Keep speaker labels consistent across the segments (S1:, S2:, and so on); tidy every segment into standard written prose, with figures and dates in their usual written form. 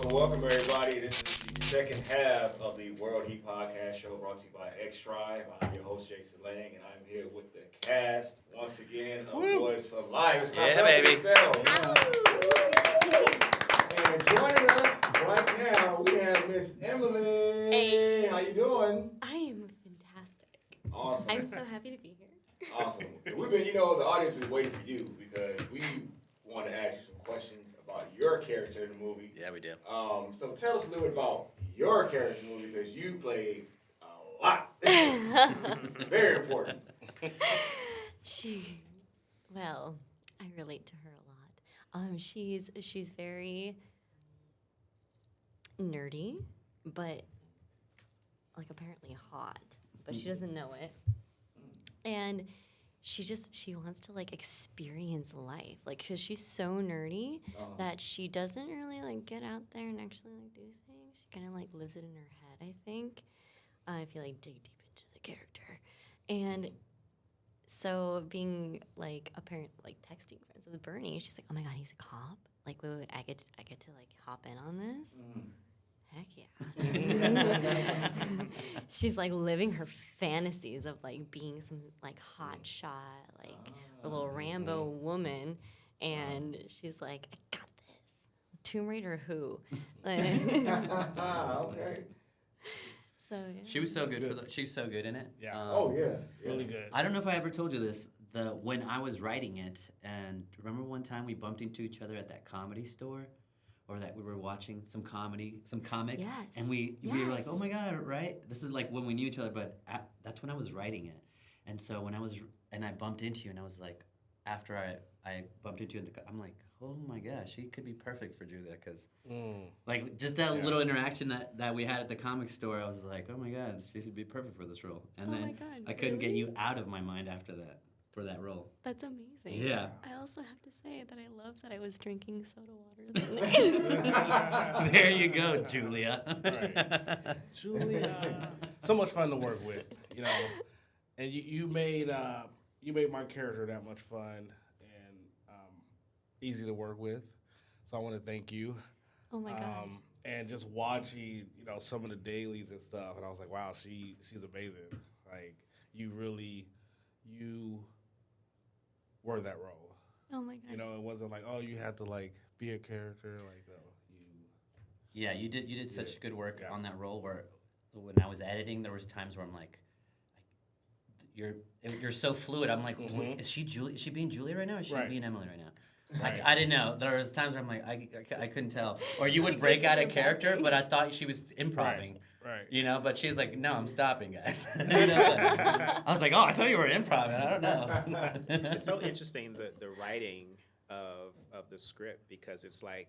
S1: welcome, everybody. This is the second half of the World Heat Podcast Show brought to you by X Tribe. I'm your host, Jason Lang, and I'm here with the cast once again of Boyz for Life.
S2: Yeah, baby.
S1: And joining us right now, we have Miss Emily.
S3: Hey.
S1: How you doing?
S3: I am fantastic.
S1: Awesome.
S3: I'm so happy to be here.
S1: Awesome. We've been, the audience has been waiting for you because we want to ask you some questions about your character in the movie.
S2: Yeah, we do.
S1: So tell us a little bit about your character in the movie because you played a lot. Very important.
S3: Well, I relate to her a lot. She's very nerdy, but like apparently hot, but she doesn't know it. And she wants to like experience life, like because she's so nerdy that she doesn't really like get out there and actually like do things. She kind of like lives it in her head, I think. If you like dig deep into the character, and so being like apparent like texting friends with Bernie, she's like, oh my god, he's a cop. Like, wait, I get to like hop in on this. Heck yeah. She's like living her fantasies of like being some like hot shot, like a little Rambo woman. And she's like, I got this. Tomb Raider who?
S1: Okay.
S3: So yeah.
S2: She was so good she's so good in it.
S4: Yeah.
S1: Really
S4: good.
S2: I don't know if I ever told you this. When I was writing it, and remember one time we bumped into each other at that comedy store, or that we were watching some comic,
S3: Yes.
S2: and we were like,
S3: Yes.
S2: oh my god, right? This is like when we knew each other, but that's when I was writing it, and so when I bumped into you, and I was like, after I bumped into you, I'm like, oh my gosh, she could be perfect for Julia, because like just that little interaction that we had at the comic store, I was like, oh my god, she should be perfect for this role, and then
S3: my God,
S2: I couldn't get
S3: really?
S2: you out of my mind after that for that role.
S3: That's amazing.
S2: Yeah.
S3: I also have to say that I love that I was drinking soda water.
S2: There you go, Julia.
S4: Right. Julia. So much fun to work with, and you made my character that much fun and easy to work with. So I want to thank you.
S3: Oh my god.
S4: And just watching, some of the dailies and stuff, and I was like, wow, she's amazing. Like you were that role.
S3: Oh my gosh.
S4: It wasn't like, oh, you had to like be a character, like
S2: Yeah, you did such good work on that role. Where when I was editing, there was times where I'm like, you're so fluid. I'm like, wait, is she Julie? Is she being Julia right now? Or is she being Emily right now?
S4: Right.
S2: I didn't know. There was times where I'm like, I couldn't tell. Or you would break out a character, but I thought she was improving.
S4: Right.
S2: But she's like, no, I'm stopping, guys. I was like, oh, I thought you were improv. I don't know.
S5: It's so interesting the writing of the script, because it's like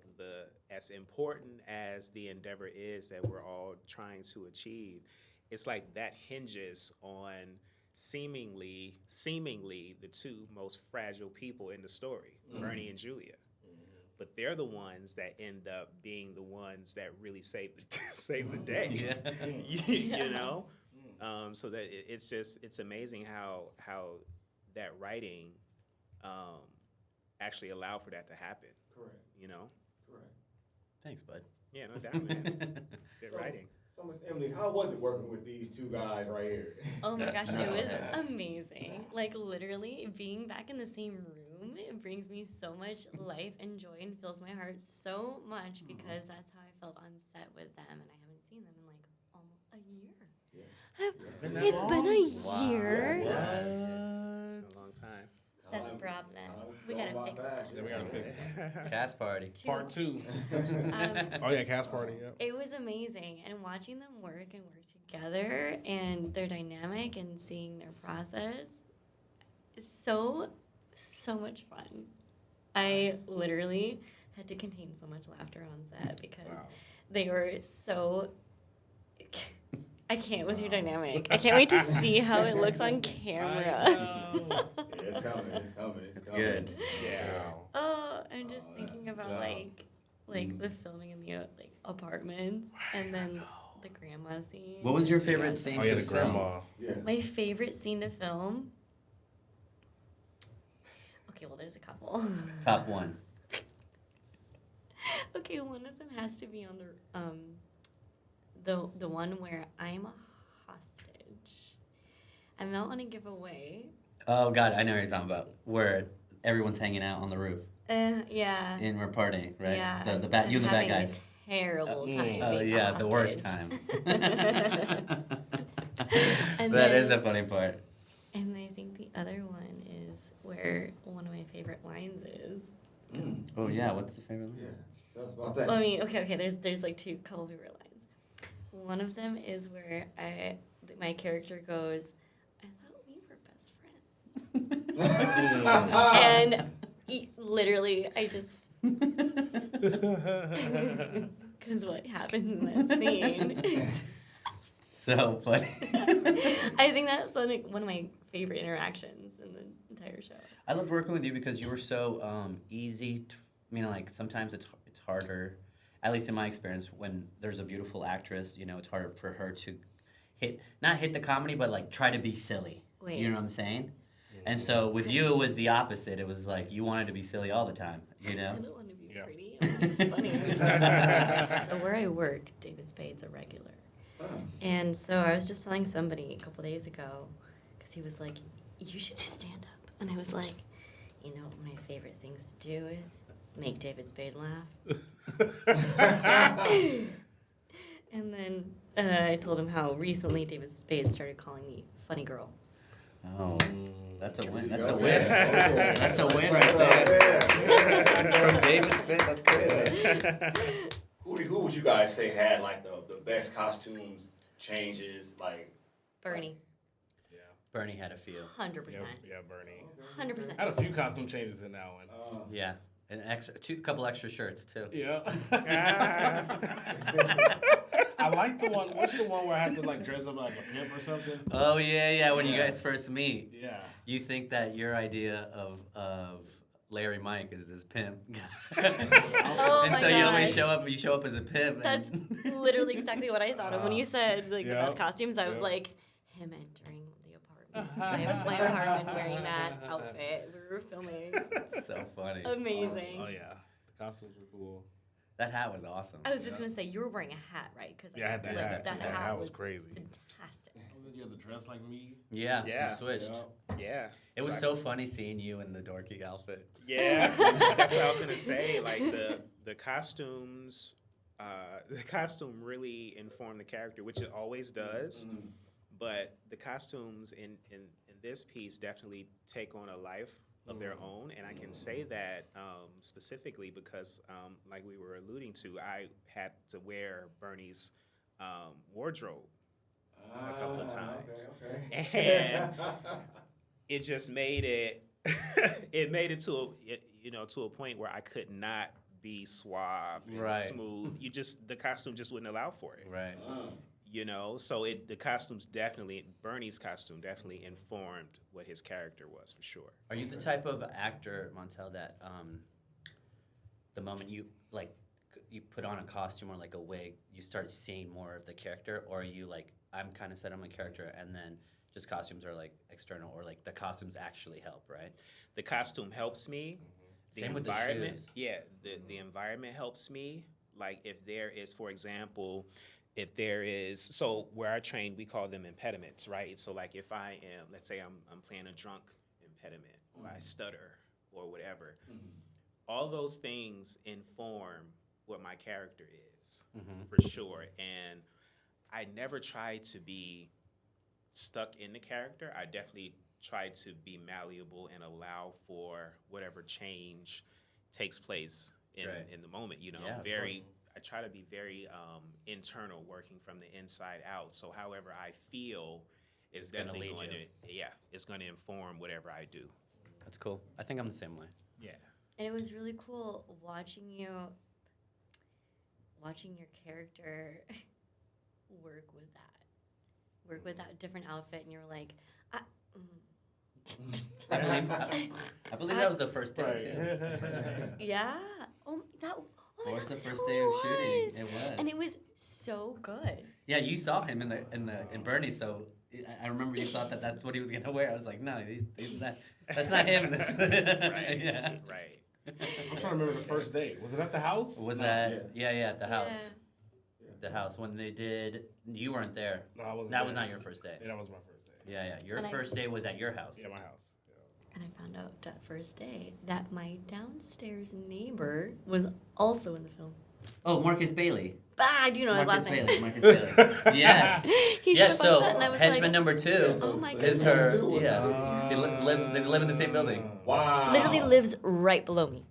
S5: as important as the endeavor is that we're all trying to achieve, it's like that hinges on seemingly the two most fragile people in the story, Bernie and Julia. But they're the ones that end up being the ones that really save the day. So that it's amazing how that writing actually allowed for that to happen.
S1: Correct. Correct.
S2: Thanks, bud.
S5: Yeah, no doubt, man. Good writing.
S1: So, Miss Emily, how was it working with these two guys right here?
S3: Oh my gosh, it was amazing. Like literally being back in the same room, it brings me so much life and joy and fills my heart so much, because that's how I felt on set with them, and I haven't seen them in like almost a year. It's been a year.
S5: It's been a long time.
S3: That's a problem. We gotta fix that.
S4: Yeah, we gotta fix it.
S2: Cast party.
S4: Part 2. Oh yeah, cast party. Yeah.
S3: It was amazing, and watching them work together and their dynamic and seeing their process is so much fun. I literally had to contain so much laughter on set because they were so. I can't with your dynamic. I can't wait to see how it looks on camera.
S1: It's coming.
S2: It's good.
S5: Yeah.
S3: Oh, I'm just thinking about like the filming in the like apartments and then the grandma scene.
S2: What was your favorite scene to
S4: the
S2: film?
S4: grandma.
S1: Yeah.
S3: My favorite scene to film. Okay, well, there's a couple.
S2: Top one.
S3: Okay, one of them has to be on the one where I'm a hostage. I don't want to give away.
S2: Oh God, I know what you're talking about. Where everyone's hanging out on the roof
S3: Yeah.
S2: and we're partying, right?
S3: Yeah.
S2: The bad, you and the bad
S3: having
S2: guys.
S3: A terrible time.
S2: Oh
S3: being
S2: yeah,
S3: a
S2: the worst
S3: hostage.
S2: time.
S3: And
S2: That is
S3: then-
S2: a funny part.
S3: And I think the other one is where one of my favorite lines is.
S2: Oh yeah, what's the favorite line?
S1: Yeah. Tell us about that.
S3: Well, I mean, okay. There's like couple favorite lines. One of them is where my character goes, "I thought we were best friends," and literally, I just because what happens in that scene.
S2: So funny.
S3: I think that's like one of my favorite interactions in the entire show.
S2: I loved working with you because you were so easy. Like sometimes it's harder, at least in my experience, when there's a beautiful actress. It's harder for her to not hit the comedy, but like try to be silly.
S3: Wait.
S2: You know what I'm saying? And so with you, it was the opposite. It was like you wanted to be silly all the time.
S3: I don't want to be
S4: Yeah.
S3: pretty. I want to be funny. So where I work, David Spade's a regular. And so I was just telling somebody a couple days ago, because he was like, "You should do stand-up." And I was like, one of my favorite things to do is make David Spade laugh. And then I told him how recently David Spade started calling me funny girl.
S2: Oh, that's a win. That's a
S1: Okay.
S2: win.
S1: Okay.
S2: That's a win right there. From David Spade, that's crazy.
S1: Who would you guys say had like the best costumes changes? Like
S3: Bernie,
S4: Yeah.
S2: Bernie had a few.
S3: 100%.
S4: Yeah, Bernie.
S3: 100%.
S4: I had a few costume changes in that one.
S2: Yeah, an couple extra shirts too.
S4: Yeah. I like the one. What's the one where I have to like dress up like a pimp or something?
S2: Oh yeah. When you guys first meet,
S4: Yeah.
S2: you think that your idea of Larry Mike is this pimp.
S3: Oh
S2: And
S3: my
S2: so you always
S3: gosh.
S2: show up as a pimp.
S3: That's literally exactly what I thought of when you said like the
S4: Yeah.
S3: best costumes. I was
S4: Yeah.
S3: like him entering the apartment, my apartment wearing that outfit. We were filming.
S2: so funny.
S3: Amazing.
S4: Oh yeah. The costumes were cool.
S2: That hat was awesome.
S3: I was just gonna say you were wearing a hat, right? Because
S4: Yeah, I had that hat.
S3: That
S4: That
S3: hat
S4: hat was
S3: was
S4: crazy.
S3: fantastic.
S4: You had to dress like me.
S2: Yeah,
S5: Yeah.
S2: you switched.
S5: Yeah.
S2: It was so funny seeing you in the dorky outfit.
S5: Yeah, that's what I was gonna say. Like the costumes, the costume really informed the character, which it always does. But the costumes in this piece definitely take on a life of their own, and I can say that specifically because, like we were alluding to, I had to wear Bernie's wardrobe a couple of times, and it just made it. It made it to a point where I could not be suave and
S2: Right.
S5: smooth. The costume just wouldn't allow for it.
S2: Right.
S5: So Bernie's costume definitely informed what his character was for sure.
S2: Are you the type of actor, Montelle, that the moment you put on a costume or like a wig, you start seeing more of the character, or are you like, I'm kind of set on my character, and then just costumes are like external, or like the costumes actually help, right?
S5: The costume helps me.
S2: Same with the
S5: environment,
S2: shoes.
S5: yeah, the environment helps me. Like if there is, for example, so where I train, we call them impediments, right? So like if I am, let's say I'm playing a drunk impediment, or I stutter, or whatever, all those things inform what my character is, for sure. And I never try to be stuck in the character. I definitely try to be malleable and allow for whatever change takes place in the moment.
S2: Yeah, of
S5: I try to be very internal, working from the inside out. So however I feel is definitely
S2: lead you.
S5: it's going to inform whatever I do.
S2: That's cool. I think I'm the same way.
S5: Yeah.
S3: And it was really cool watching your character work with that different outfit, and you were like,
S2: I believe that was the first day too.
S3: yeah. Oh,
S2: It was the
S3: God,
S2: first
S3: that
S2: day of
S3: was.
S2: shooting. It was.
S3: And it was so good.
S2: Yeah, you saw him in Bernie, so I remember you thought that that's what he was gonna wear. I was like, no, that's not him.
S5: Right.
S2: Yeah.
S5: Right.
S4: I'm trying to remember the first date. Was it at the house?
S2: Was
S1: No,
S2: that? Yeah, at the house.
S3: Yeah.
S2: The house when they did. You weren't there.
S4: No, I wasn't.
S2: That was
S4: there.
S2: not your first day.
S4: Yeah, that was my first day.
S2: Yeah. Your
S3: And I-
S2: first day was at your house.
S4: Yeah, my house. Yeah.
S3: And I found out that first day that my downstairs neighbor was also in the film.
S2: Oh, Marcus Bailey.
S3: I do know his
S2: Marcus
S3: last name.
S2: Bailey. Marcus Bailey. Yes.
S3: He showed
S2: Yes.
S3: up on
S2: So
S3: set and I was
S2: henchman
S3: like,
S2: number 2
S3: oh my
S2: is
S3: goodness.
S2: her. Yeah. She lives. They live in the same building.
S1: Wow.
S3: Literally lives right below me.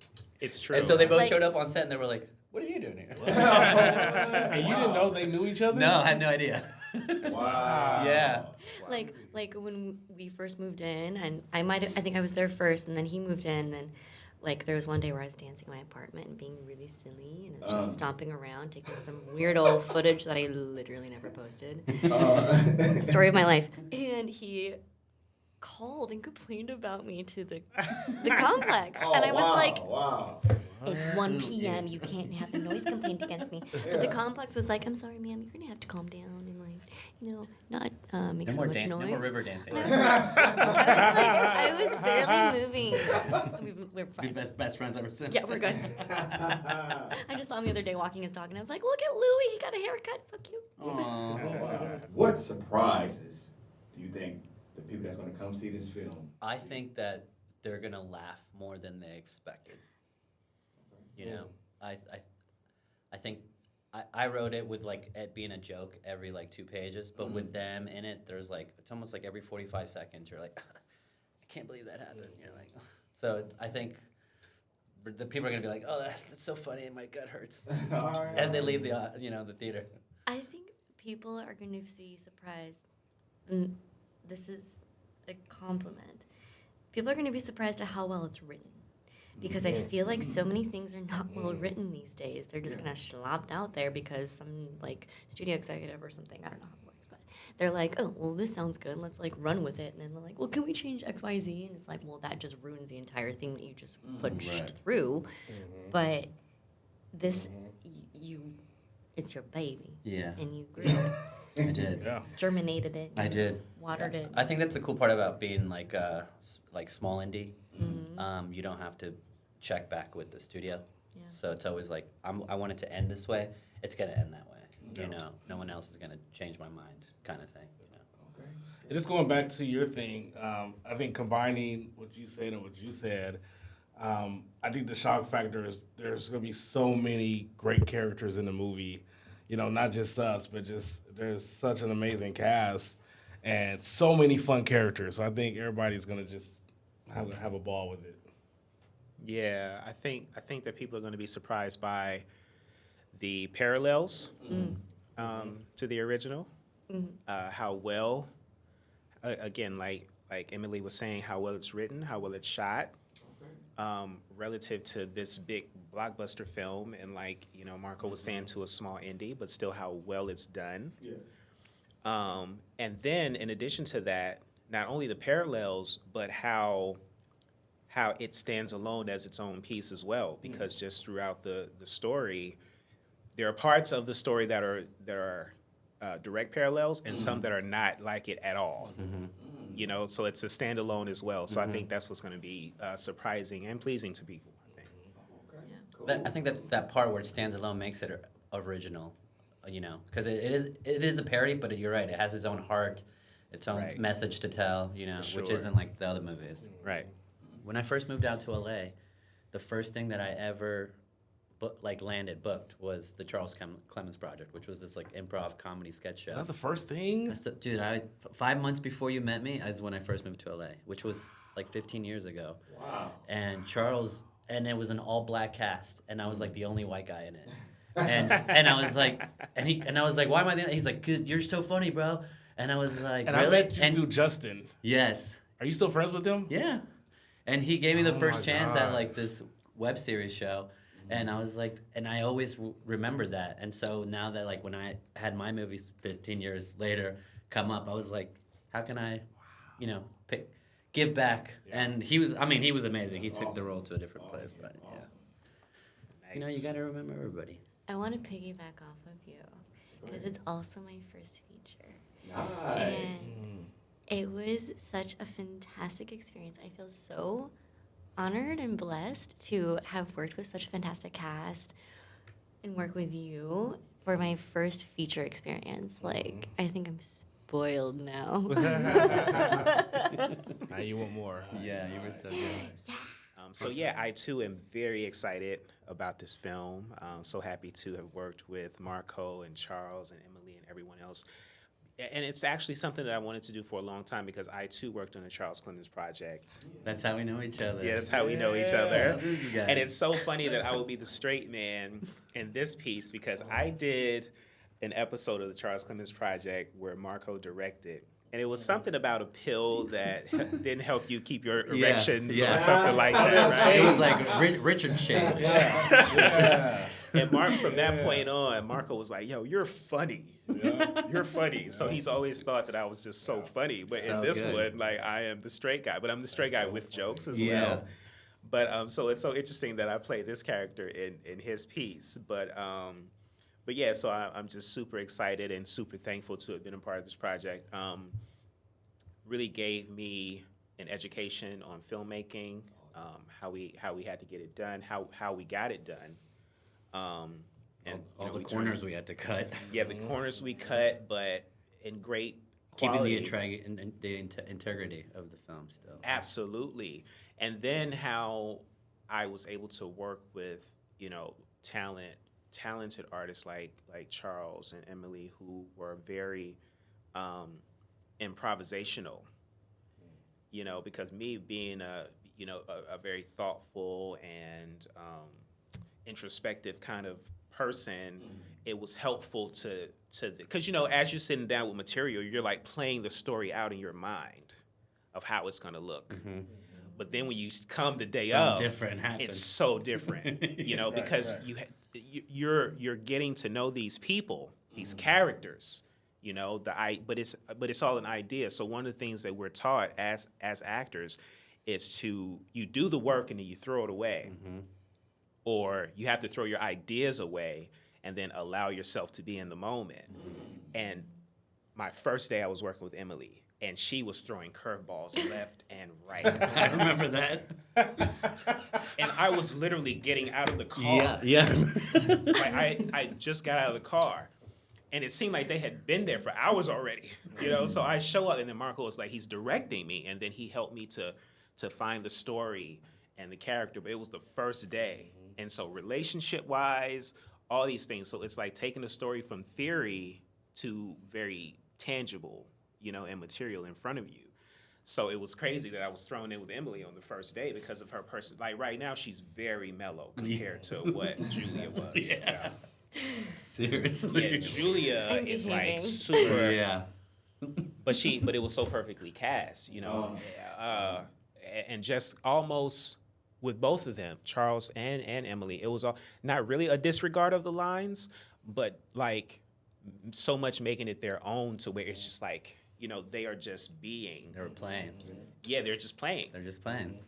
S5: It's true.
S2: And so they both
S3: Like-
S2: showed up on set and they were like, "What are you doing here?"
S4: And you didn't know they knew each other?
S2: No, I had no idea.
S1: Wow.
S2: Yeah.
S3: Like when we first moved in, and I think I was there first, and then he moved in, and like there was one day where I was dancing in my apartment and being really silly, and I was just stomping around, taking some weird old footage that I literally never posted. Story of my life. And he called and complained about me to the complex, and I was like,
S1: wow.
S3: it's 1 p.m. You can't have a noise complaint against me. But the complex was like, I'm sorry, ma'am, you're gonna have to calm down and not make so much
S2: No
S3: noise.
S2: more river dancing.
S3: And I was barely moving. We're
S2: Be
S3: fine.
S2: best friends ever since.
S3: Yeah, we're good. I just saw him the other day walking his dog, and I was like, look at Louie, he got a haircut, so cute.
S2: Aw.
S1: What surprises do you think the people that's going to come see this film?
S2: I think that they're gonna laugh more than they expected. You know, I think I wrote it with like it being a joke every like 2 pages, but with them in it, there's like it's almost like every 45 seconds you're like, I can't believe that happened. You're like, so I think the people are gonna be like, oh, that's so funny, and my gut hurts as they leave the the theater.
S3: I think people are going to be surprised, and this is a compliment. People are going to be surprised at how well it's written. Because I feel like so many things are not well written these days. They're just kind of slopped out there because some like studio executive or something, I don't know how it works, but they're like, oh, well, this sounds good. Let's like run with it. And then they're like, well, can we change X, Y, Z? And it's like, well, that just ruins the entire thing that you just pushed
S2: Right.
S3: through. But this, it's your baby.
S2: Yeah,
S3: And you grew it,
S2: I did.
S4: Yeah.
S3: germinated it,
S2: I did.
S3: watered it.
S2: I think that's the cool part about being like small indie.
S3: Mhm.
S2: You don't have to check back with the studio.
S3: Yeah.
S2: So it's always like I want it to end this way. It's gonna end that way. You know, no one else is gonna change my mind, kind of thing. You know.
S1: Okay.
S4: And just going back to your thing, I think combining what you said and what you said, I think the shock factor is there's going to be so many great characters in the movie. You know, not just us, but just there's such an amazing cast and so many fun characters. So I think everybody's going to just have a ball with it.
S5: Yeah, I think that people are going to be surprised by the parallels to the original. How well, again, like Emily was saying, how well it's written, how well it's shot, relative to this big blockbuster film, and like Marco was saying, to a small indie, but still how well it's done.
S1: Yeah.
S5: And then in addition to that, not only the parallels, but how it stands alone as its own piece as well, because just throughout the story, there are parts of the story that are direct parallels and some that are not like it at all. So it's a standalone as well. So I think that's what's going to be surprising and pleasing to people, I think.
S1: Okay.
S2: I think that part where it stands alone makes it original, because it is a parody, but you're right. It has its own heart, its own
S5: Right.
S2: message to tell,
S5: For
S2: which
S5: sure.
S2: isn't like the other movies.
S5: Right.
S2: When I first moved out to LA, the first thing that I ever booked was the Charles Clemmons project, which was this like improv comedy sketch show.
S4: Is that the first thing?
S2: Dude, 5 months before you met me is when I first moved to LA, which was like 15 years ago.
S1: Wow.
S2: And Charles, and it was an all-black cast, and I was like the only white guy in it. And I was like, and I was like, why am I the? He's like, 'cause you're so funny, bro. And I was like,
S4: And
S2: really?
S4: I met you through Justin.
S2: Yes,
S4: Are you still friends with him?
S2: yeah. And he gave me the
S4: Oh
S2: first
S4: my
S2: chance
S4: God.
S2: at like this web series show, and I was like, and I always remembered that. And so now that like when I had my movies 15 years later come up, I was like, how can I, give back?
S4: Yeah.
S2: And he was amazing. He
S1: That's
S2: took the
S1: awesome.
S2: role to a different place, but yeah. You
S5: Nice.
S2: got to remember everybody.
S3: I want to piggyback off of you because it's also my first feature.
S1: Nice.
S3: And it was such a fantastic experience. I feel so honored and blessed to have worked with such a fantastic cast and work with you for my first feature experience. Like, I think I'm spoiled now.
S4: Now you want more.
S2: Yeah, you were so good.
S5: So yeah, I too am very excited about this film. So happy to have worked with Marco and Charles and Emily and everyone else. And it's actually something that I wanted to do for a long time because I too worked on the Charles Clemmons project.
S2: That's how we know each other.
S5: Yeah, that's how we know each
S2: How
S5: other.
S2: do you guys?
S5: And it's so funny that I will be the straight man in this piece because I did an episode of the Charles Clemmons project where Marco directed. And it was something about a pill that didn't help you keep your erections
S2: yeah.
S5: or something like that, right?
S2: It was like Richard Shades.
S5: And Mark, from that point on, Marco was like, "Yo, you're funny. You're funny." So he's always thought that I was just so funny. But in
S2: So
S5: this
S2: good.
S5: one, like, I am the straight guy. But I'm the straight guy with jokes as
S2: Yeah.
S5: well. But so it's so interesting that I play this character in his piece. But yeah, so I'm just super excited and super thankful to have been a part of this project. Really gave me an education on filmmaking, how we had to get it done, how we got it done. And
S2: All the
S5: we
S2: corners we had to cut.
S5: Yeah, the corners we cut, but in great
S2: Keeping
S5: quality.
S2: the integrity of the film still.
S5: Absolutely. And then how I was able to work with, talented artists like Charles and Emily who were very improvisational. Because me being a very thoughtful and introspective kind of person, it was helpful to because as you're sitting down with material, you're like playing the story out in your mind of how it's gonna look. But then when you come the day
S2: Something
S5: of,
S2: different happens.
S5: it's so different, because you're getting to know these people, these characters, but it's all an idea. So one of the things that we're taught as actors is you do the work and then you throw it away. Or you have to throw your ideas away and then allow yourself to be in the moment. And my first day I was working with Emily, and she was throwing curveballs left and right.
S2: I remember that.
S5: And I was literally getting out of the car.
S2: Yeah.
S5: Like I just got out of the car. And it seemed like they had been there for hours already. So I show up, and then Marco was like, he's directing me. And then he helped me to find the story and the character. But it was the first day. And so relationship-wise, all these things. So it's like taking a story from theory to very tangible, and material in front of you. So it was crazy that I was thrown in with Emily on the first day because of her person. Like right now, she's very mellow compared to what Julia was.
S2: Yeah. Seriously.
S5: Yeah, Julia
S3: I'm
S5: is like
S3: behaving.
S5: super.
S2: Yeah.
S5: But it was so perfectly cast, and just almost with both of them, Charles and Emily, it was all not really a disregard of the lines, but like so much making it their own to where it's just like, they are just being.
S2: They were playing.
S5: Yeah, they're just playing.
S2: They're just playing.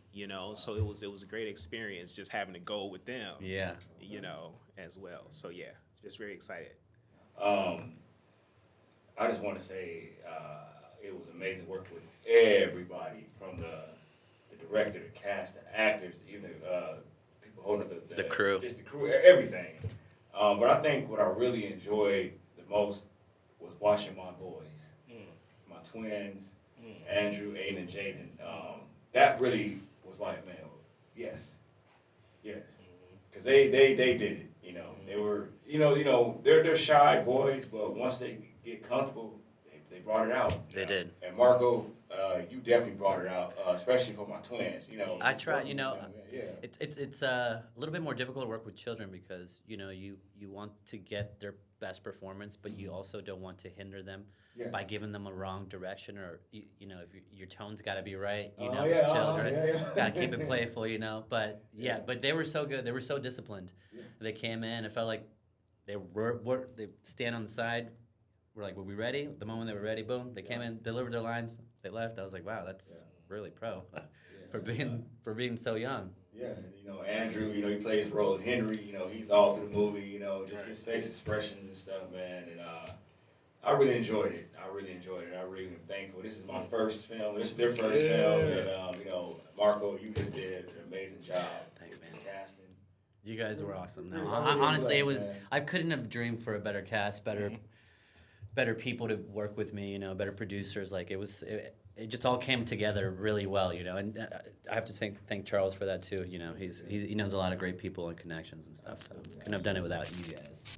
S5: So it was a great experience just having to go with them.
S2: Yeah.
S5: As well. So yeah, just very excited.
S1: I just want to say it was amazing working with everybody from the director, the cast, the actors, even people holding up
S2: The crew.
S1: just the crew, everything. But I think what I really enjoyed the most was watching my boys, my twins, Andrew, Aiden, and Jaden. That really was like, man, yes, because they did it. They were, they're shy boys, but once they get comfortable, they brought it out.
S2: They did.
S1: And Marco, you definitely brought it out, especially for my twins.
S2: I tried,
S1: Yeah.
S2: It's a little bit more difficult to work with children because, you want to get their best performance, but you also don't want to hinder them by giving them a wrong direction or, if your tone's got to be right, children. Got to keep it playful, But, but they were so good. They were so disciplined.
S1: Yeah.
S2: They came in. It felt like they stand on the side. We're like, were we ready? The moment they were ready, boom, they came in, delivered their lines, they left. I was like, wow, that's really pro for being so young.
S1: Yeah, and, Andrew, he plays the role of Henry. He's all through the movie. Just his face expressions and stuff, man. And I really enjoyed it. I really am thankful. This is my first film. This is their first film, and you know, Marco, you just did an amazing job.
S2: Thanks, man.
S1: With casting.
S2: You guys were awesome. No,
S1: Really,
S2: honestly, it was.
S1: man.
S2: I couldn't have dreamed for a better cast, better people to work with me. You know, better producers. Like it was. It just all came together really well. You know, and I have to thank Charles for that too. You know, he knows a lot of great people and connections and stuff. So couldn't have done it without you guys.